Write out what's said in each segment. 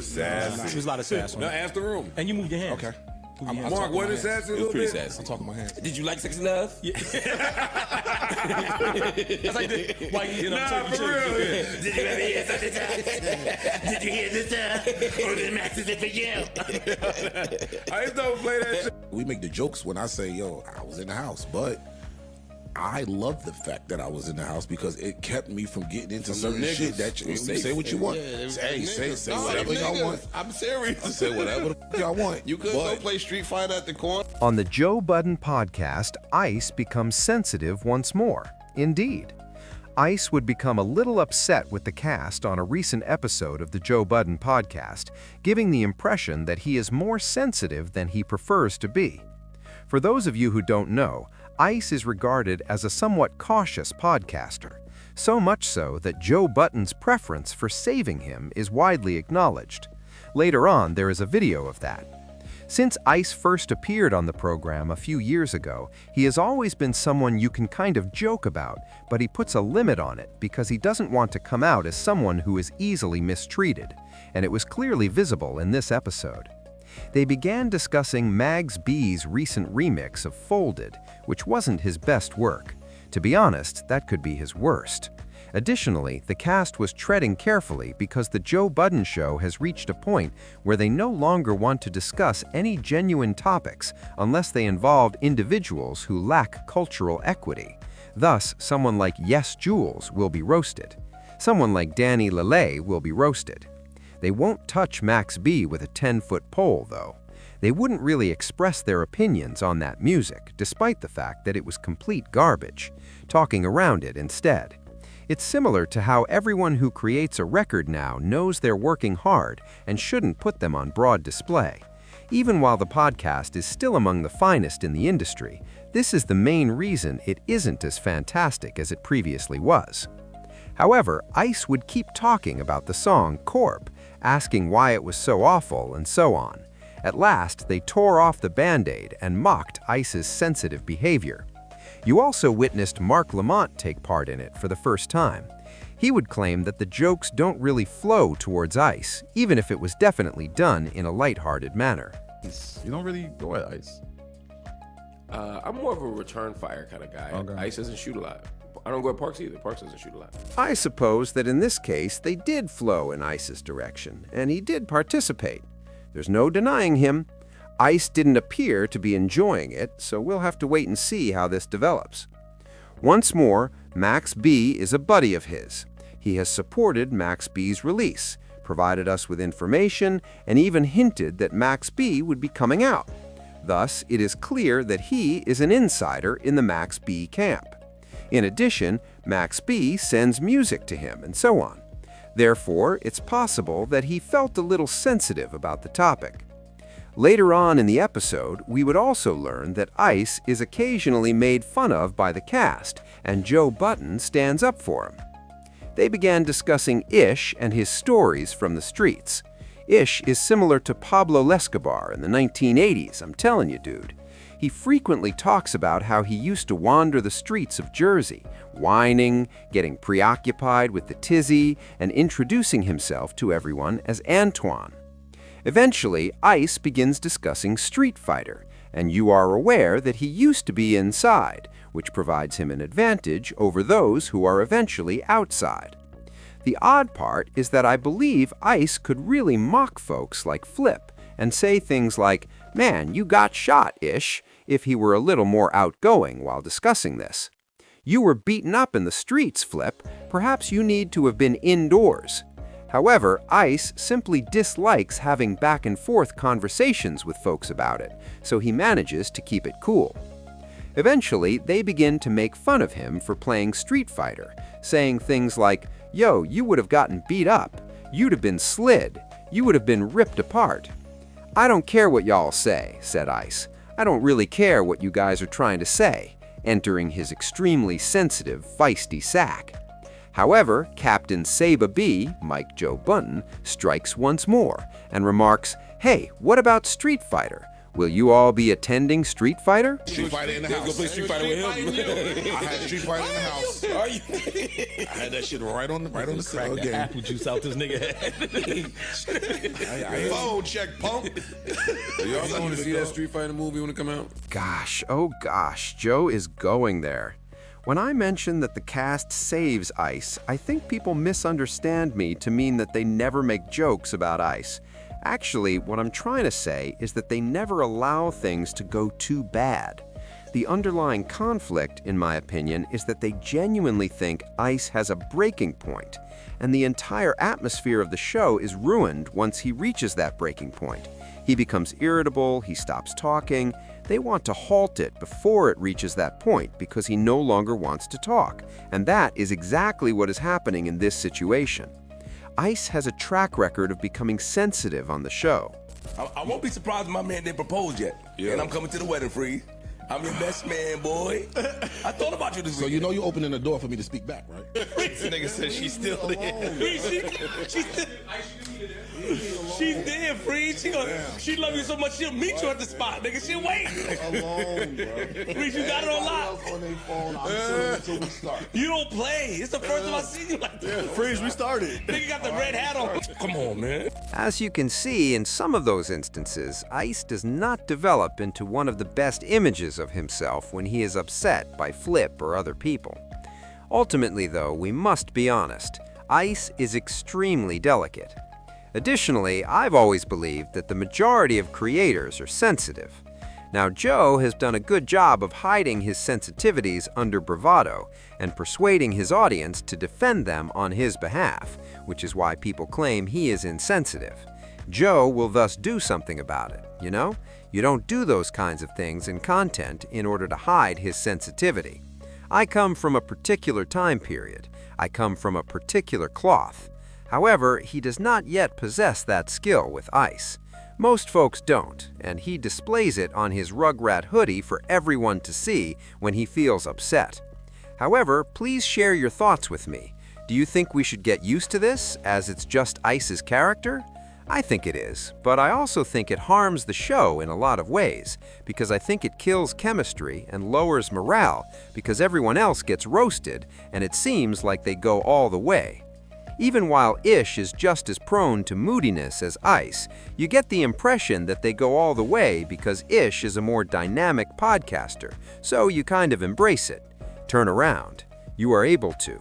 was sassy. There was a lot of sass on Now it. ask the room. And you moved your hands. Okay. Move your hands. Mark, what is sassy a It was little pretty bit? sassy. I'm talking my hands. Did you like Sexy Love? Yeah. That's like the, why you know, Nah, for real. Did you ever hear such a time? Did you hear this time? Or the max is it for you? I used to play that shit. We make the jokes when I say, yo, I was in the house, but I love the fact that I was in the house because it kept me from getting into certain niggas. shit that you Safe. say what you want. Yeah, Say No, whatever niggas. y'all want. I'm serious. Say whatever the fuck y'all want. You could go play Street Fighter at the corner. On the Joe Budden podcast, Ice becomes sensitive once more. Indeed. Ice would become a little upset with the cast on a recent episode of the Joe Budden podcast, giving the impression that he is more sensitive than he prefers to be. For those of you who don't know, Ice is regarded as a somewhat cautious podcaster, so much so that Joe Budden's preference for saving him is widely acknowledged. Later on, there is a video of that. Since Ice first appeared on the program a few years ago, he has always been someone you can kind of joke about, but he puts a limit on it because he doesn't want to come out as someone who is easily mistreated, and it was clearly visible in this episode. They began discussing Mags B's recent remix of Folded, which wasn't his best work. To be honest, that could be his worst. Additionally, the cast was treading carefully because the Joe Budden show has reached a point where they no longer want to discuss any genuine topics unless they involved individuals who lack cultural equity. Thus, someone like Yes Jules will be roasted. Someone like Danny Lele will be roasted. They won't touch Max B with a 10-foot pole, though. They wouldn't really express their opinions on that music, despite the fact that it was complete garbage, talking around it instead. It's similar to how everyone who creates a record now knows they're working hard and shouldn't put them on broad display. Even while the podcast is still among the finest in the industry, this is the main reason it isn't as fantastic as it previously was. However, Ice would keep talking about the song Corp, asking why it was so awful and so on. At last, they tore off the Band-Aid and mocked Ice's sensitive behavior. You also witnessed Mark Lamont take part in it for the first time. He would claim that the jokes don't really flow towards Ice, even if it was definitely done in a lighthearted manner. You don't really go at Ice. I'm more of a return fire kind of guy. Okay. Ice doesn't shoot a lot. I don't go at Parks either. Parks doesn't shoot a lot. I suppose that in this case, they did flow in Ice's direction, and he did participate. There's no denying him. Ice didn't appear to be enjoying it, so we'll have to wait and see how this develops. Once more, Max B is a buddy of his. He has supported Max B's release, provided us with information, and even hinted that Max B would be coming out. Thus, it is clear that he is an insider in the Max B camp. In addition, Max B sends music to him, and so on. Therefore, it's possible that he felt a little sensitive about the topic. Later on in the episode, we would also learn that Ice is occasionally made fun of by the cast, and Joe Budden stands up for him. They began discussing Ish and his stories from the streets. Ish is similar to Pablo Escobar in the 1980s, I'm telling you, dude. He frequently talks about how he used to wander the streets of Jersey, whining, getting preoccupied with the tizzy, and introducing himself to everyone as Antoine. Eventually, Ice begins discussing Street Fighter, and you are aware that he used to be inside, which provides him an advantage over those who are eventually outside. The odd part is that I believe Ice could really mock folks like Flip and say things like, "Man, you got shot, Ish," if he were a little more outgoing while discussing this. "You were beaten up in the streets, Flip. Perhaps you need to have been indoors." However, Ice simply dislikes having back-and-forth conversations with folks about it, so he manages to keep it cool. Eventually, they begin to make fun of him for playing Street Fighter, saying things like, "Yo, you would have gotten beat up. You'd have been slid. You would have been ripped apart." "I don't care what y'all say," said Ice. "I don't really care what you guys are trying to say," entering his extremely sensitive, feisty sack. However, Captain Saba B, Mike Joe Budden, strikes once more and remarks, "Hey, what about Street Fighter? Will you all be attending Street Fighter? Street Fighter in the house. Go play Street Fighter with him. I had Street Fighter in the house. Are you? I had that shit right on the Crack that game. apple juice out this nigga head. Phone check, punk. Y'all going to see that Street Fighter movie when it come out? Gosh, oh gosh, Joe is going there. When I mention that the cast saves Ice, I think people misunderstand me to mean that they never make jokes about Ice. Actually, what I'm trying to say is that they never allow things to go too bad. The underlying conflict, in my opinion, is that they genuinely think Ice has a breaking point, and the entire atmosphere of the show is ruined once he reaches that breaking point. He becomes irritable, he stops talking. They want to halt it before it reaches that point because he no longer wants to talk, and that is exactly what is happening in this situation. Ice has a track record of becoming sensitive on the show. I won't be surprised if my man didn't propose yet. Yeah. And I'm coming to the wedding, Freeze. I'm your best man, boy. I thought about you this So week. you know you're opening the door for me to speak back, right? This nigga said she's still there. She's there, Freeze. She love you so much she'll meet you at the spot, nigga. She'll wait. Alone, bro. Freeze, you got it on lock. On their phone. I'm chilling until we start. You don't play. It's the first time I seen you like that. Freeze, we started. Nigga got the red hat on. Come on, man. As you can see, in some of those instances, Ice does not develop into one of the best images of himself when he is upset by Flip or other people. Ultimately, though, we must be honest. Ice is extremely delicate. Additionally, I've always believed that the majority of creators are sensitive. Now, Joe has done a good job of hiding his sensitivities under bravado and persuading his audience to defend them on his behalf, which is why people claim he is insensitive. Joe will thus do something about it, you know? You don't do those kinds of things in content in order to hide his sensitivity. I come from a particular time period. I come from a particular cloth. However, he does not yet possess that skill with Ice. Most folks don't, and he displays it on his Rugrat hoodie for everyone to see when he feels upset. However, please share your thoughts with me. Do you think we should get used to this, as it's just Ice's character? I think it is, but I also think it harms the show in a lot of ways, because I think it kills chemistry and lowers morale because everyone else gets roasted and it seems like they go all the way. Even while Ish is just as prone to moodiness as Ice, you get the impression that they go all the way because Ish is a more dynamic podcaster, so you kind of embrace it. Turn around. You are able to.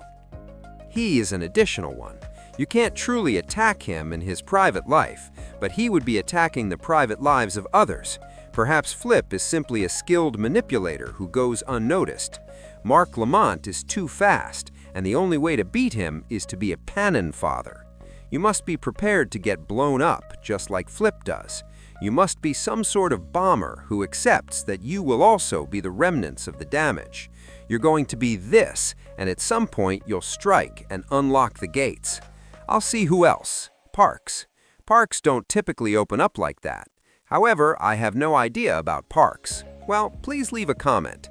He is an additional one. You can't truly attack him in his private life, but he would be attacking the private lives of others. Perhaps Flip is simply a skilled manipulator who goes unnoticed. Mark Lamont is too fast, and the only way to beat him is to be a Panon father. You must be prepared to get blown up, just like Flip does. You must be some sort of bomber who accepts that you will also be the remnants of the damage. You're going to be this, and at some point you'll strike and unlock the gates. I'll see who else. Parks. Parks don't typically open up like that. However, I have no idea about Parks. Well, please leave a comment.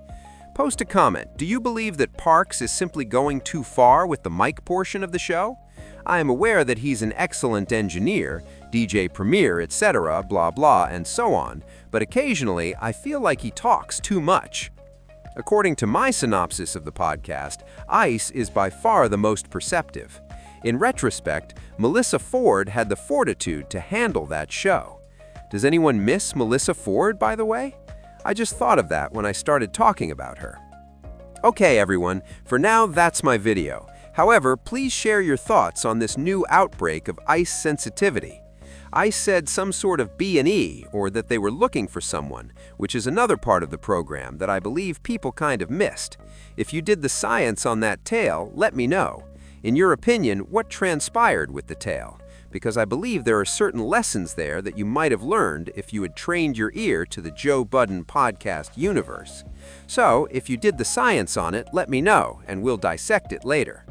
Post a comment. Do you believe that Parks is simply going too far with the mic portion of the show? I am aware that he's an excellent engineer, DJ Premier, etc., blah blah, and so on, but occasionally I feel like he talks too much. According to my synopsis of the podcast, Ice is by far the most perceptive. In retrospect, Melissa Ford had the fortitude to handle that show. Does anyone miss Melissa Ford, by the way? I just thought of that when I started talking about her. Okay, everyone, for now that's my video. However, please share your thoughts on this new outbreak of Ice sensitivity. Ice said some sort of B&E, or that they were looking for someone, which is another part of the program that I believe people kind of missed. If you did the science on that tale, let me know. In your opinion, what transpired with the tale? Because I believe there are certain lessons there that you might have learned if you had trained your ear to the Joe Budden podcast universe. So, if you did the science on it, let me know, and we'll dissect it later.